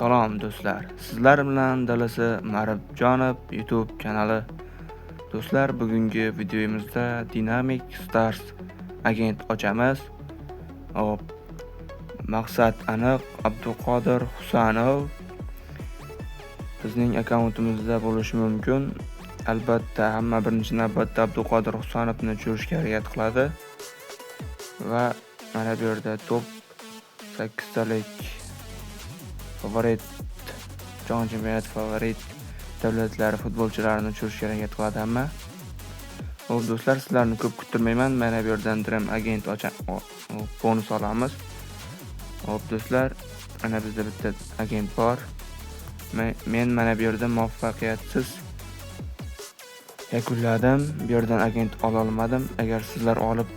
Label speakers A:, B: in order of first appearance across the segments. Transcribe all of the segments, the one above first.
A: Salom do'stlar. Sizlar bilan Dalasi Maribjonov YouTube kanali. Do'stlar, bugungi videomizda Dynamic Stars agent ochamiz. Hop. Maqsad aniq. Abduqodir Husanov bizning akkauntimizda bo'lishi mumkin. Albatta, hamma birinchi navbatda Abduqodir Husanovni ko'rishga harakat qiladi. Va mana bu yerda top 8 talik favorit jahon chempionati favorit davlatlari futbolchilarini ko'rishga harakat qiladi hamma. Xo'p do'stlar, sizlarni ko'p kuttirmayman. Mana bu yerdan Dream agent bonus olamiz. Xo'p do'stlar, mana bizda bitta agent bor. Men mana bu yerda muvaffaqiyatsiz yakunladim. Bu yerdan agent ola olmadim. Agar sizlar olib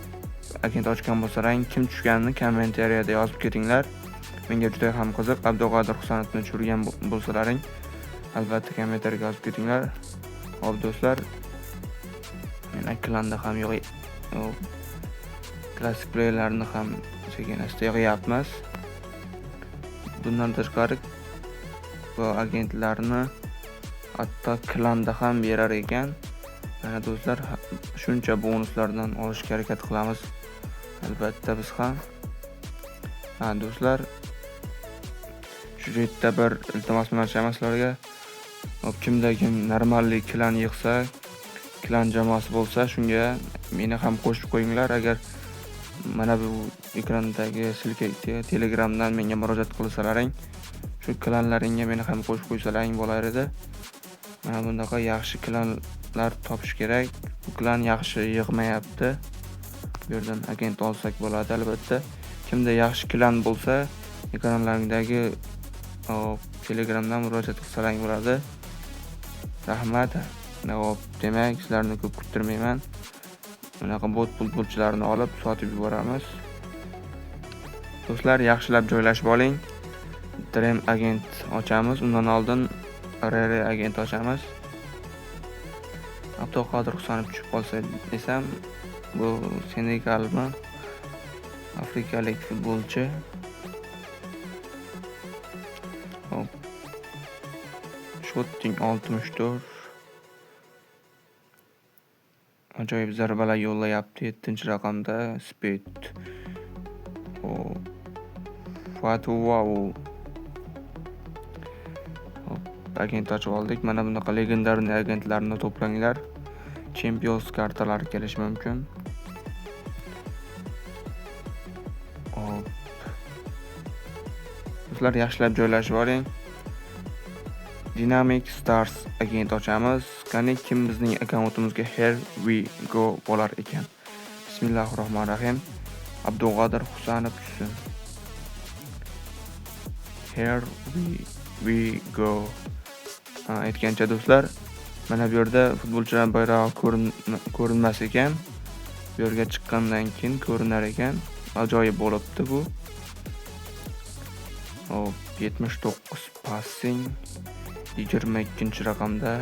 A: agent ochgan bo'lsalaring, kim tushganini kommentariyada yozib ketinglar. Menga juda ham qiziq. Abduqodir Husanovni tushirgan bo'lsalaring, albatta kommentariyaga yozib ketinglar. Xo'p do'stlar, men ekranda ham yo'q. Klassik playerlarni ham sekin-asta yig'yapmiz. Bundan tashqari bu agentlarni hatto klanda ham berar ekan. Mana do'stlar, shuncha bonuslardan olishga harakat qilamiz. Albatta biz ham. Do'stlar, shu yerda bir iltimos bilan sizlarga, kimda kim normallik klan yig'sa, klan jamoasi bo'lsa, shunga meni ham qo'shib qo'yinglar. Agar mana bu ekrandagi silkaga Telegramdan menga murojaat qilsalaring, shu klanlaringga meni ham qo'shib qo'ysalaring bo'lar edi. Mana bundaqa yaxshi klanlar topish kerak. Bu klan yaxshi yig'mayapti. Bu yerdan agent olsak bo'ladi albatta. Kimda yaxshi klan bo'lsa, ekranlaringdagi Telegramdan murojaat qilsalaring bo'ladi. Rahmat. Hop, demak, sizlarni ko'p kuttirmayman. Bunaqa bot futbolchilarni olib sotib yuboramiz. Do'stlar, yaxshilab joylashib oling. Dream agent ochamiz. Undan oldin RR agent ochamiz. Abduqodir Husanov tushib qolsa desam, bu Senegalmi? Afrikalik futbolchi. Hop. Shotting 64. Ajoyib zarbalar yo'llayapti. 7-raqamda speed. Wow. Agent ochib oldik. Mana bunaqa legendarniy agentlarni to'planglar. Champions kartalari kelishi mumkin. Sizlar yaxshilab joylashib oling. Dynamic Stars agent ochamiz. Qani kim bizning akkauntimizga here we go bo'lar ekan. Bismillahirrohmanirrohim. Abduqodir Husanov tushsin. Here we go. Aytgancha do'stlar, mana bu yerda futbolchilar bayrog'i ko'rinmas ekan. Bu yerga chiqqandan keyin ko'rinar ekan. Ajoyib bo'libdi bu. 79 passing 22-raqamda.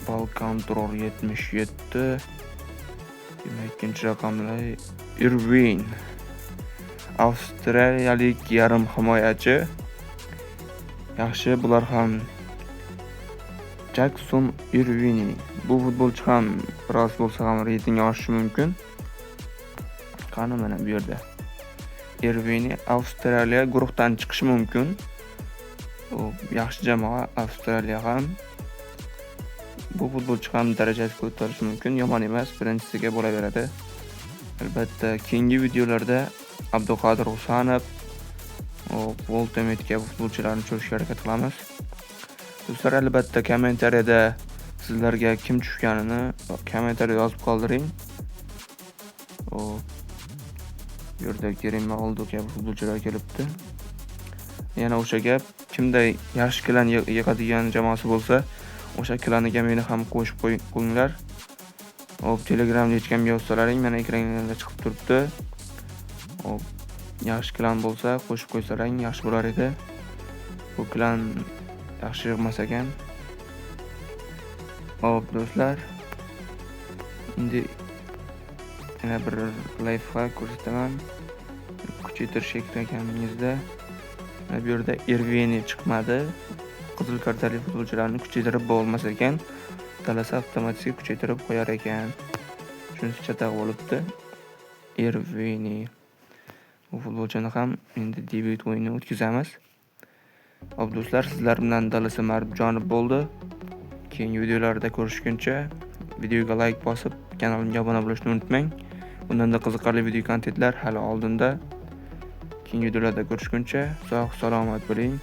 A: Ball control 77. 22-raqamli Irvin. Avstraliyalik yarim himoyachi. Yaxshi, bular ham Jackson Irvin. Bu futbolchi ham biroz bo'lsa ham reytingi oshishi mumkin. Qani mana bu yerda Irvin Avstraliya guruhdan chiqishi mumkin. Yaxshi jamoa Avstraliya ham. Bu futbolchi ham darajasi ko'tarishi mumkin. Yomon emas, birinchisiga bo'laveradi. Albatta, keyingi videolarda Abduqodir Husanov Ultimate'ga futbolchilarni ko'rishga harakat qilamiz. Do'stlar, albatta kommentariyada sizlarga kim tushganini kommentariyada yozib qoldiring. Bu yerda Grimaldo kabi futbolchilar kelibdi. Yana o'sha gap, kimda yaxshi klan yig'adigan jamoasi bo'lsa, o'sha klaniga meni ham qo'shib qo'yinglar. Hop, Telegramda hech kimga yozsalaring, mana ekranga chiqib turibdi. Hop, yaxshi klan bo'lsa qo'shib qo'ysalaring yaxshi bo'lar edi. Bu klan yaxshi yig'mas ekan. Hop do'stlar, endi yana bir lifehack ko'rsataman. Kuchaytirish ekrangizda bu yerda Irvine chiqmadi. Qizil kartali futbolchilarni kuchaytirib bo'lmas ekan. Talasa avtomatik kuchaytirib qo'yar ekan. Shunisi chataq bo'libdi. Irvine. Bu futbolchini ham endi debyut o'yinini o'tkazamiz. Xo'p do'stlar, sizlar bilan Dalasa Marbjonov bo'ldi. Keyingi videolarda ko'rishguncha videoga like bosib, kanalimga obuna bo'lishni unutmang. Bundanda qiziqarli video kontentlar hali oldinda. Keyingi videolarda ko'rishguncha sog' salomat bo'ling.